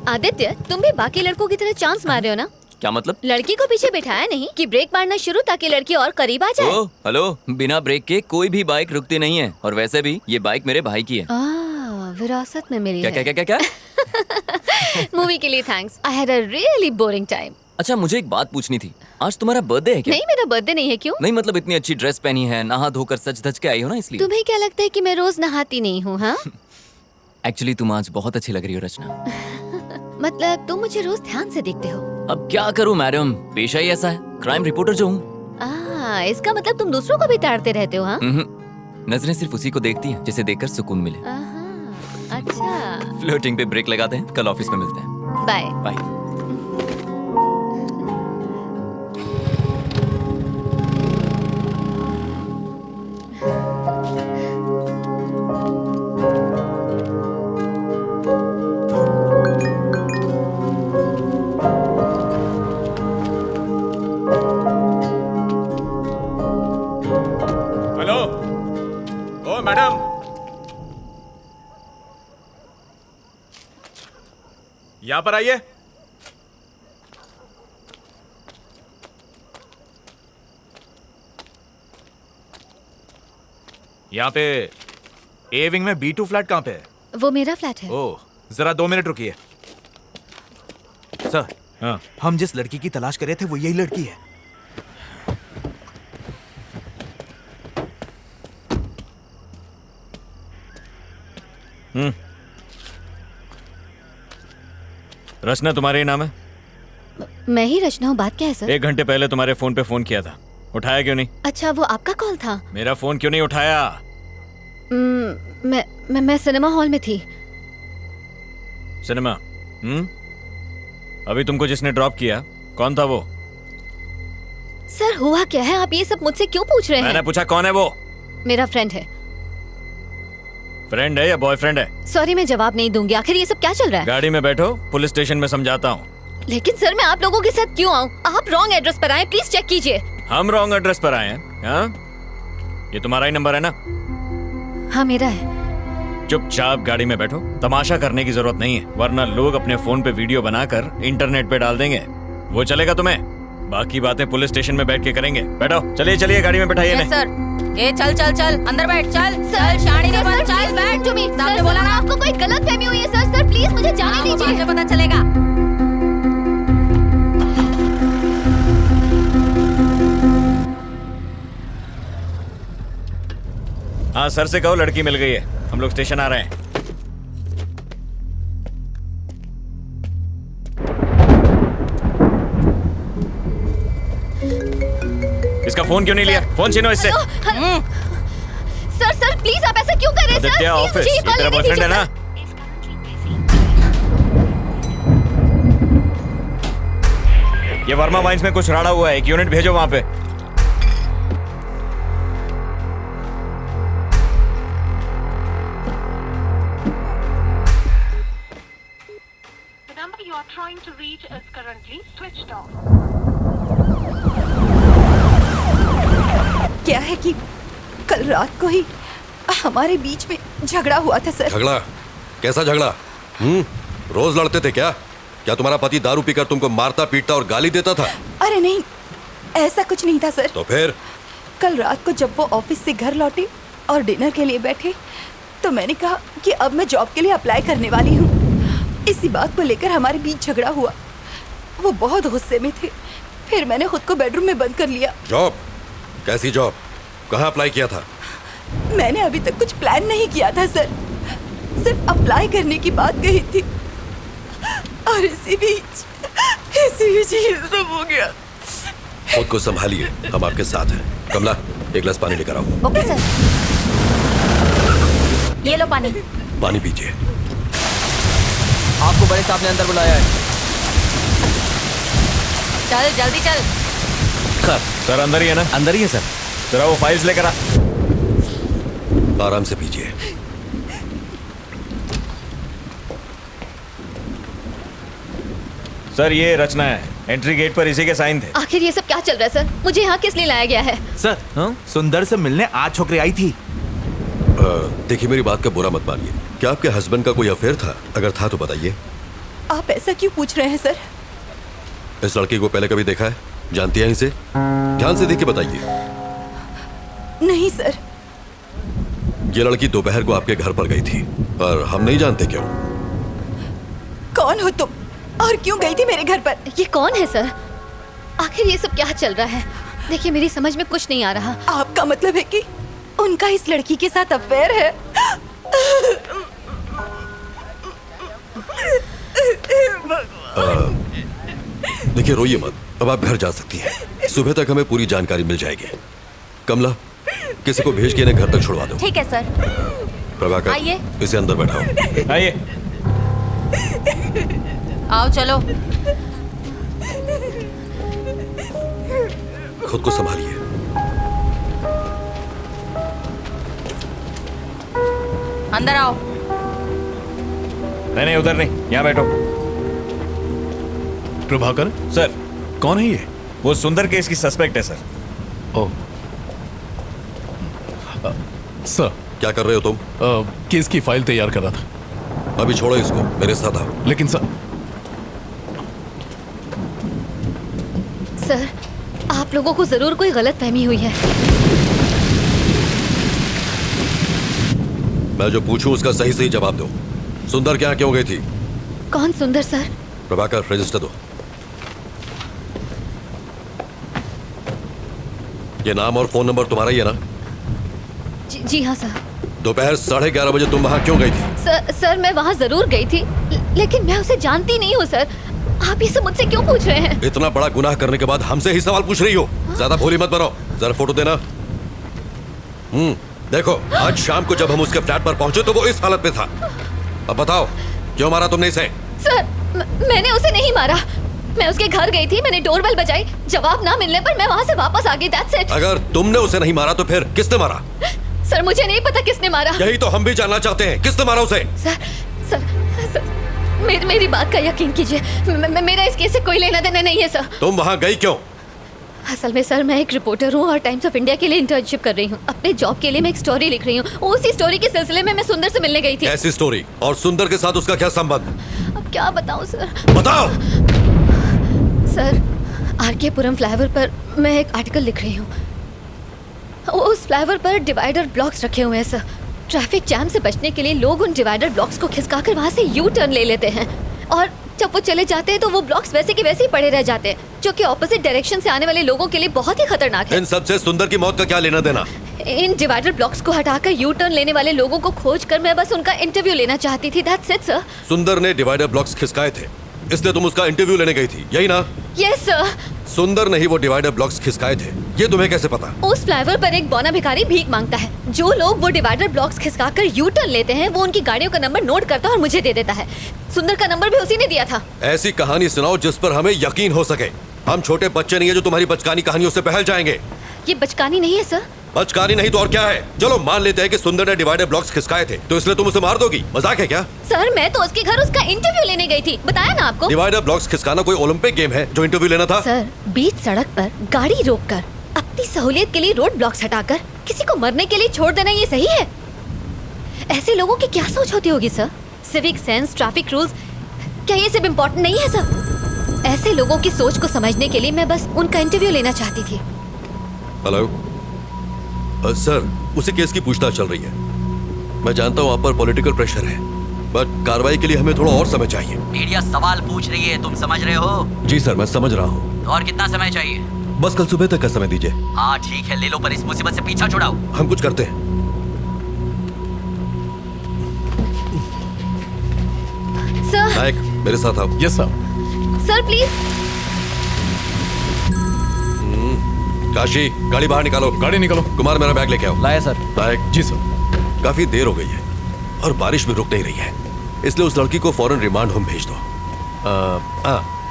आदित्य, तुम भी बाकी लड़कों की तरह चांस मार रहे हो ना? क्या मतलब? लड़की को पीछे बिठाया नहीं कि ब्रेक मारना शुरू ताकि लड़की और करीब आ जाए। ओह, हेलो, बिना ब्रेक के कोई भी बाइक रुकती नहीं है। और वैसे भी ये बाइक मेरे भाई की है। विरासत में मिली क्या है। क्या क्या क्या क्या? मूवी के लिए thanks. I had a really boring time. अच्छा, मुझे एक बात पूछनी थी। आज तुम्हारा बर्थडे है क्या? नहीं, मेरा बर्थडे नहीं है। क्यों? नहीं मतलब इतनी अच्छी ड्रेस पहनी है, नहा धोकर सज धज के आई हो ना, इसलिए। तुम्हें क्या लगता है कि मैं रोज नहाती नहीं हूँ? हाँ एक्चुअली तुम आज बहुत अच्छी लग रही हो रचना। मतलब तुम मुझे रोज ध्यान से देखते हो। अब क्या करूं मैडम, पेशा ही ऐसा है, क्राइम रिपोर्टर जो हूँ। इसका मतलब तुम दूसरों को भी ताड़ते रहते हो? हाँ नजरें सिर्फ उसी को देखती हैं जिसे देखकर सुकून मिले। अच्छा, फ्लर्टिंग पे ब्रेक लगाते हैं, कल ऑफिस में मिलते हैं। Bye bye. Hello, oh madam, यहाँ पर आइए। यहाँ पे ए विंग में B2 फ्लैट कहाँ पे है? वो मेरा फ्लैट है। ओह, जरा 2 मिनट रुकिए। सर, हाँ, हम जिस लड़की की तलाश कर रहे थे वो यही लड़की है। रचना तुम्हारे ही नाम है? मैं ही रचना हूँ। बात क्या है सर? 1 घंटे पहले तुम्हारे फोन पे फोन किया था, उठाया क्यों नहीं? अच्छा, वो आपका कॉल था? मेरा फोन क्यों नहीं उठाया? मैं सिनेमा हॉल में थी। सिनेमा? अभी तुमको जिसने ड्रॉप किया कौन था वो? सर, हुआ क्या है? आप ये सब मुझसे क्यों पूछ रहे हैं? मैंने पूछा कौन है वो? मेरा फ्रेंड है। फ्रेंड है या बॉयफ्रेंड है? सॉरी, मैं जवाब नहीं दूंगी। आखिर ये सब क्या चल रहा है? गाड़ी में बैठो, पुलिस स्टेशन में समझाता हूँ। लेकिन सर, मैं आप लोगों के साथ क्यों आऊँ? आप रॉन्ग एड्रेस पर आए, प्लीज चेक कीजिए। हम रॉन्ग एड्रेस पर आए हैं? हाँ? ये तुम्हारा ही नंबर है ना? हाँ, मेरा है। चुपचाप गाड़ी में बैठो, तमाशा करने की जरूरत नहीं है, वरना लोग अपने फोन पे वीडियो बनाकर इंटरनेट पे डाल देंगे। वो चलेगा तुम्हें? बाकी बातें पुलिस स्टेशन में बैठ के करेंगे। बैठो, चलिए चलिए, गाड़ी में बैठाइए। Yes sir. ए चल चल चल, अंदर बैठ। चल चल, शाड़ी के बाद चल बैठ। सर, बोला ना आपको कोई गलतफहमी हुई है। सर सर, प्लीज मुझे जाने दीजिए। मुझे पता चलेगा। हाँ, सर से कहो लड़की मिल गई है, हम लोग स्टेशन आ रहे हैं। इसका फोन क्यों नहीं लिया? फोन छीनो इससे। सर सर, प्लीज आप ऐसा क्यों कर रहे हैं? सर, आदित्य ऑफिस, ये तेरा बॉयफ्रेंड है ना? ये वर्मा वाइन्स में कुछ राड़ा हुआ है, 1 यूनिट भेजो वहां पे। Trying to reach is currently switched off. क्या है कि कल रात को ही हमारे बीच में झगड़ा हुआ था सर। झगड़ा? कैसा झगड़ा? रोज लड़ते थे क्या? क्या तुम्हारा पति दारू पीकर तुमको मारता पीटता और गाली देता था? अरे नहीं, ऐसा कुछ नहीं था सर। तो फिर? कल रात को जब वो ऑफिस से घर लौटे और डिनर के लिए बैठे तो मैंने कहा कि अब मैं जॉब के लिए अप्लाई करने वाली हूँ। इसी बात को लेकर हमारे बीच झगड़ा हुआ। वो बहुत गुस्से में थे, फिर मैंने खुद को बेडरूम में बंद कर लिया। जॉब? कैसी जॉब? कहाँ अप्लाई किया था? मैंने अभी तक कुछ प्लान नहीं किया था सर, सिर्फ अप्लाई करने की बात कही थी और इसी बीच ये सब हो गया। खुद को संभालिए, हम आपके साथ हैं। कमला, एक गिलास पानी लेकर आओ। Okay sir. ये लो पानी। पानी पीजिए। आपको बड़े साहब ने अंदर बुलाया है। चल जल्दी चल। सर अंदर ही है ना? अंदर ही है सर। जरा वो फाइल्स लेकर आ। आराम से पीजिए। सर ये रचना है, एंट्री गेट पर इसी के साइन थे। आखिर ये सब क्या चल रहा है सर? मुझे यहाँ किस लिए लाया गया है? सर, सुंदर से मिलने आज छोकरी आई थी। देखिए, मेरी बात का बुरा मत मानिए। क्या आपके हस्बैंड का कोई अफेयर था? अगर था तो बताइए। आप ऐसा क्यों पूछ रहे हैं सर? इस लड़की को पहले कभी देखा है? जानती हैं इसे? ध्यान से देख के बताइए। नहीं सर। ये लड़की दोपहर को आपके घर पर गई थी, पर हम नहीं जानते क्यों। कौन हो तुम और क्यों गई थी मेरे घर पर? ये कौन है सर? आखिर ये सब क्या चल रहा है? देखिए मेरी समझ में कुछ नहीं आ रहा। आपका मतलब है कि उनका इस लड़की के साथ अफेयर है? देखिए रोइए मत, अब आप घर जा सकती हैं। सुबह तक हमें पूरी जानकारी मिल जाएगी। कमला, किसी को भेज के इन्हें घर तक छुड़वा दो। ठीक है सर। प्रभाकर, आइए। इसे अंदर बैठाओ। आइए। आओ चलो। खुद को संभालिए। अंदर आओ। नहीं, उधर नहीं, यहाँ बैठो। प्रभाकर सर, कौन है ये? वो सुंदर केस की सस्पेक्ट है सर। ओह सर, क्या कर रहे हो तुम? केस की फाइल तैयार कर रहा था। अभी छोड़ो इसको, मेरे साथ आओ। लेकिन सर सर, आप लोगों को जरूर कोई गलतफहमी हुई है। मैं जो पूछूं उसका सही सही जवाब दो। सुंदर क्या क्यों गई थी? कौन सुंदर सर? प्रभाकर, रजिस्टर दो। ये नाम और फोन नंबर तुम्हारा ही है ना? जी हाँ सर। दोपहर 11:30 बजे तुम वहां क्यों गई थी? सर मैं वहाँ जरूर गई थी, लेकिन मैं उसे जानती नहीं हूँ सर। आप ये सब मुझसे क्यों पूछ रहे हैं? इतना बड़ा गुनाह करने के बाद हमसे ही सवाल पूछ रही हो? ज्यादा भोली मत बनो। जरा फोटो देना। देखो, आज शाम को जब हम उसके फ्लैट पर पहुंचे तो वो इस हालत में था। अब बताओ, क्यों मारा तुमने इसे? सर, मैंने उसे नहीं मारा। मैं उसके घर गई थी, मैंने डोरबेल बजाई, जवाब ना मिलने पर मैं वहाँ से वापस आ गई। That's it। अगर तुमने उसे नहीं मारा तो फिर किसने मारा? सर मुझे नहीं पता किसने मारा। यही तो हम भी जानना चाहते हैं, किसने मारा उसे? सर, मेरी बात का यकीन कीजिए, मेरा इस केस से कोई लेना देना नहीं है सर। तुम वहां गई क्यों? असल में सर, मैं एक रिपोर्टर हूँ और टाइम्स ऑफ इंडिया के लिए इंटर्नशिप कर रही हूँ। अपने जॉब के लिए मैं एक स्टोरी लिख रही हूँ। उसी स्टोरी के सिलसिले में मैं सुंदर से मिलने गई थी। कैसी स्टोरी? और सुंदर के साथ उसका क्या संबंध? अब क्या बताऊँ सर? बताओ। सर, आरके पुरम फ्लाईओवर पर मैं एक आर्टिकल लिख रही हूँ। उस फ्लाईओवर पर डिवाइडर ब्लॉक्स रखे हुए हैं सर। ट्रैफिक जैम से बचने के लिए लोग उन डिवाइडर ब्लॉक्स को खिसकाकर वहाँ से यू टर्न ले लेते हैं, और जब वो चले जाते हैं तो वो ब्लॉक्स वैसे के वैसे ही पड़े रह जाते हैं, जो कि ऑपोजिट डायरेक्शन से आने वाले लोगों के लिए बहुत ही खतरनाक है। इन सबसे सुंदर की मौत का क्या लेना देना? इन डिवाइडर ब्लॉक्स को हटाकर यू टर्न लेने वाले लोगों को खोजकर मैं बस उनका इंटरव्यू लेना चाहती थी। That's it, sir. सुंदर ने डिवाइडर ब्लॉक्स खिसकाए थे, इसलिए तुम उसका इंटरव्यू लेने गई थी, यही ना? Yes sir. सुंदर ने ही वो डिवाइडर ब्लॉक्स खिसकाए थे, ये तुम्हें कैसे पता? उस फ्लाईओवर पर एक बौना भिखारी भीख मांगता है। जो लोग वो डिवाइडर ब्लॉक्स खिसकाकर यू टर्न लेते हैं, वो उनकी गाड़ियों का नंबर नोट करता है और मुझे दे देता है। सुंदर का नंबर भी उसी ने दिया था। ऐसी कहानी सुनाओ जिस पर हमें यकीन हो सके। हम छोटे बच्चे नहीं है जो तुम्हारी बचकानी कहानियों से बहल जाएंगे। ये बचकानी नहीं है सर। बचकानी नहीं तो और क्या है? चलो मान लेते हैं कि सुंदर ने डिवाइडर ब्लॉक्स खिसकाए थे, तो इसलिए तुम उसे मार दोगी? मजाक है क्या? सर, मैं तो उसके घर उसका इंटरव्यू लेने गई थी, बताया ना आपको। डिवाइडर ब्लॉक्स खिसकाना कोई ओलंपिक गेम है जो इंटरव्यू लेना था? सर, बीच सड़क पर गाड़ी रोककर अपनी सहूलियत के लिए रोड ब्लॉक्स हटाकर किसी को मरने के लिए छोड़ देना, ये सही है? ऐसे लोगों की क्या सोच होती होगी sir? Civic sense, traffic rules, क्या ये सब इम्पोर्टेंट नहीं है सर? ऐसे लोगों की सोच को समझने के लिए मैं बस उनका इंटरव्यू लेना चाहती थी। हेलो सर, उसी केस की पूछताछ चल रही है। मैं जानता हूँ आप पर पॉलिटिकल प्रेशर है, बट कार्रवाई के लिए हमें थोड़ा और समय चाहिए। मीडिया सवाल पूछ रही है, तुम समझ रहे हो? जी सर, मैं समझ रहा हूँ। और कितना समय चाहिए? बस कल सुबह तक का समय दीजिए। हाँ ठीक है, ले लो, पर इस मुसीबत से पीछा छुड़ाओ। हम कुछ करते हैं। सर। नायक, मेरे साथ आओ। Yes sir. Sir please. Kashi, गाड़ी बाहर निकालो। गाड़ी निकालो। कुमार, मेरा बैग लेके आओ। लाया सर। नायक। जी सर। काफी देर हो गई है और बारिश भी रुक नहीं रही है, इसलिए उस लड़की को फौरन रिमांड होम भेज दो।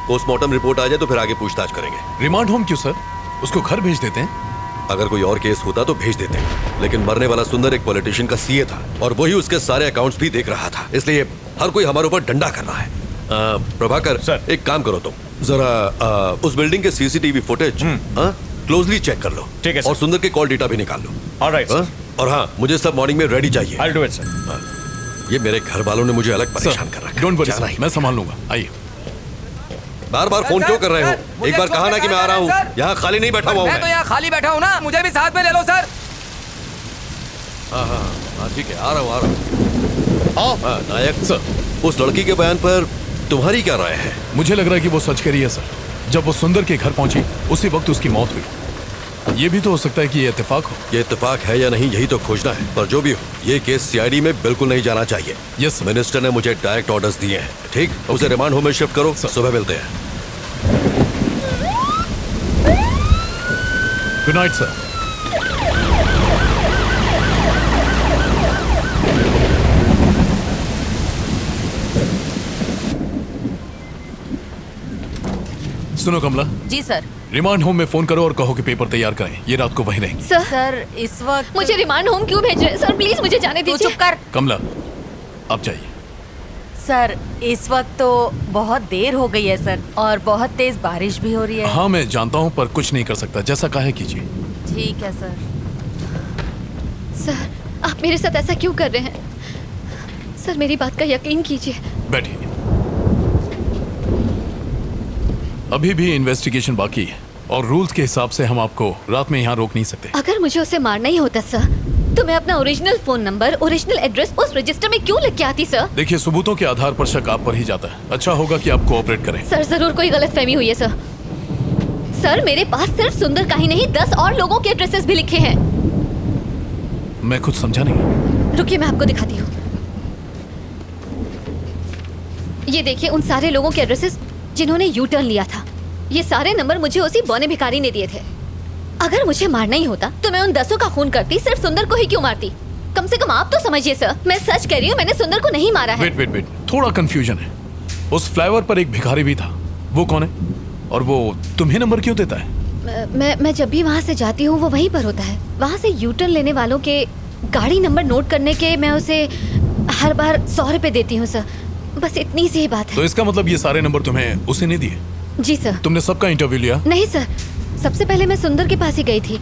पोस्टमार्टम रिपोर्ट आ जाए तो फिर आगे पूछताछ करेंगे। रिमांड होम क्यों सर? उसको घर भेज देते हैं। अगर कोई और केस होता तो भेज देते, लेकिन मरने वाला सुंदर एक पॉलिटिशियन का सीए था और वही उसके सारे अकाउंट्स भी देख रहा था, इसलिए हर कोई हमारे ऊपर डंडा कर रहा है। प्रभाकर सर, एक काम करो तुम, जरा उस बिल्डिंग के सीसीटीवी फुटेज क्लोजली चेक कर लो। ठीक है सर। और सुंदर के कॉल डेटा भी निकाल लो। Alright sir. और हाँ, मुझे सब मॉर्निंग में रेडी चाहिए। I'll do it, sir. ये मेरे घर वालों ने मुझे अलग परेशान कर रखा। डोंट वरी जाना सर, ही मैं संभाल लूंगा। आइए। बार बार फोन क्यों कर रहे हो? एक बार कहा ना कि मैं आ रहा हूँ। यहाँ खाली नहीं बैठा हुआ हूँ मैं तो यहाँ खाली बैठा हूँ ना, मुझे भी साथ में ले लो सर। हाँ ठीक है, आ रहा हूँ। नायक सर, उस लड़की के बयान पर तुम्हारी क्या राय है? मुझे लग रहा है कि वो सच कह रही है सर। जब वो सुंदर के घर पहुंची उसी वक्त उसकी मौत हुई। ये भी तो हो सकता है कि ये इत्तेफाक हो। ये इत्तेफाक है या नहीं, यही तो खोजना है। पर जो भी हो, ये केस सीआईडी में बिल्कुल नहीं जाना चाहिए। यस, मिनिस्टर ने मुझे डायरेक्ट ऑर्डर्स दिए हैं। ठीक, उसे रिमांड होम में शिफ्ट करो। सुबह मिलते हैं। Good night sir. सुनो कमला, जी सर। रिमांड होम में फोन करो और कहो कि पेपर तैयार करें। ये रात को वहीं रहेंगे। सर इस वक्त मुझे रिमांड होम क्यों भेज रहे हैं सर? प्लीज मुझे जाने तू दीजिए। चुप कर। कमला, आप जाइए। सर इस वक्त तो बहुत देर हो गई है सर, और बहुत तेज बारिश भी हो रही है। हाँ मैं जानता हूँ, पर कुछ नहीं कर सकता। जैसा कहे कीजिए। ठीक है सर। सर आप मेरे साथ ऐसा क्यों कर रहे हैं? सर मेरी बात का यकीन कीजिए। बैठिए। अभी भी इन्वेस्टिगेशन बाकी है और रूल्स के हिसाब से हम आपको रात में यहाँ रोक नहीं सकते। अगर मुझे उसे मारना ही होता सर, तो मैं अपना original phone number, original address उस रजिस्टर में क्यों लिख के आती सर? देखिए, सबूतों के आधार पर शक आप पर ही जाता है। अच्छा होगा कि आप कोऑपरेट करें। सर जरूर कोई गलतफहमी हुई है सर। सर मेरे पास सिर्फ सुंदर का ही नहीं 10 और लोगों के एड्रेसेस भी लिखे हैं। मैं कुछ समझा नहीं। रुकिए मैं आपको दिखाती हूँ। ये देखिए उन सारे लोगों के एड्रेसेस जिन्होंने यू टर्न लिया था। ये सारे नंबर मुझे उसी बौने भिखारी ने दिए थे। अगर मुझे मारना ही होता तो मैं उन 10 का खून करती, सिर्फ सुंदर को ही क्यों मारती? कम से कम आप तो समझिए सर, मैं सच कह रही हूँ, मैंने सुंदर को नहीं मारा है। वेट, थोड़ा कंफ्यूजन है। उस फ्लाईओवर पर एक भिखारी भी था, वो कौन है? और वो तुम्हें नंबर क्यों देता है? मैं जब भी वहाँ से जाती हूँ वो वहीं पर होता है। वहाँ से यू टर्न लेने वालों के गाड़ी नंबर नोट करने के मैं उसे हर बार 100 रुपए देती हूँ सर। बस इतनी सी ही बात है। तो इसका मतलब ये सारे नंबर तुम्हें उसे नहीं दिए? जी सर। तुमने सबका इंटरव्यू लिया? नहीं सर, सबसे पहले मैं सुंदर के पास ही गई थी।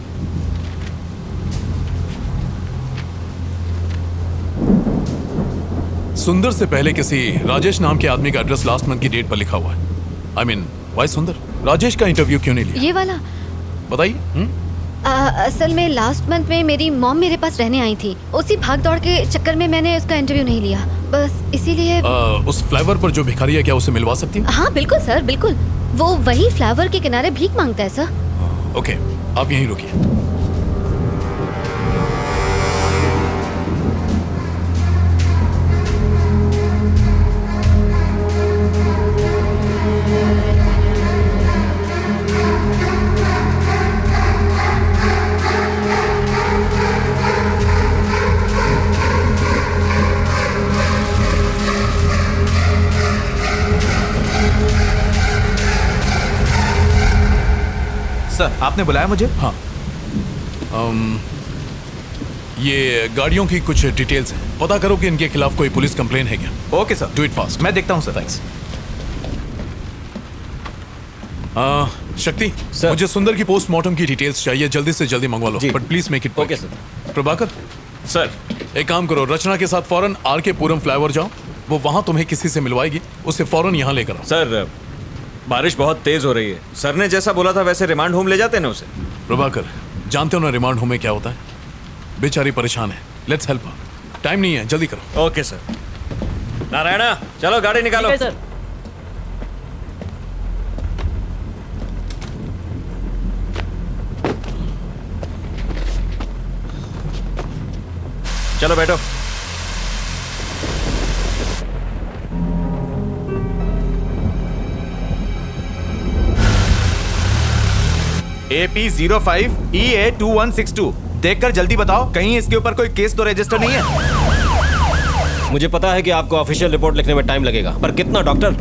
सुंदर से पहले किसी राजेश नाम के आदमी का एड्रेस लास्ट मंथ की डेट पर लिखा हुआ है। आई मीन वाई सुंदर राजेश का इंटरव्यू क्यों नहीं लिया? ये वाला बताइए। असल में लास्ट मंथ में मेरी मॉम मेरे पास रहने आई थी। उसी भाग दौड़ के चक्कर में मैंने उसका इंटरव्यू नहीं लिया, बस इसीलिए। उस फ्लाईओवर पर जो भिखारी है, क्या उसे मिलवा सकती हूँ? हाँ बिल्कुल सर, बिल्कुल। वो वही फ्लाईओवर के किनारे भीख मांगता है सर। ओके, आप यहीं रुकिए। सर आपने बुलाया मुझे? हाँ। ये गाड़ियों की कुछ डिटेल्स हैं। पता करो कि इनके खिलाफ कोई पुलिस कंप्लेन है क्या? Okay sir, do it fast. मैं देखता हूँ सर। थैंक्स। शक्ति सर, मुझे सुंदर की पोस्टमार्टम की डिटेल्स चाहिए। जल्दी से जल्दी मंगवा लो, but please make it. Okay sir. Prabhakar sir, एक काम करो, रचना के साथ फौरन आर के पुरम फ्लाईओवर जाओ। वो वहां तुम्हें किसी से मिलवाएगी, उसे फौरन यहाँ लेकर आओ। सर बारिश बहुत तेज हो रही है। सर ने जैसा बोला था वैसे रिमांड होम ले जाते ना उसे। प्रभाकर, जानते हो ना रिमांड होम में क्या होता है? बेचारी परेशान है। Let's help her. टाइम नहीं है, जल्दी करो। Okay sir. नारायणा चलो गाड़ी निकालो। सर। चलो बैठो। AP05 EA2162 देखकर जल्दी बताओ, कहीं इसके ऊपर कोई केस तो रजिस्टर नहीं है? मुझे पता है कि आपको ऑफिशियल रिपोर्ट लिखने में टाइम लगेगा, पर कितना डॉक्टर?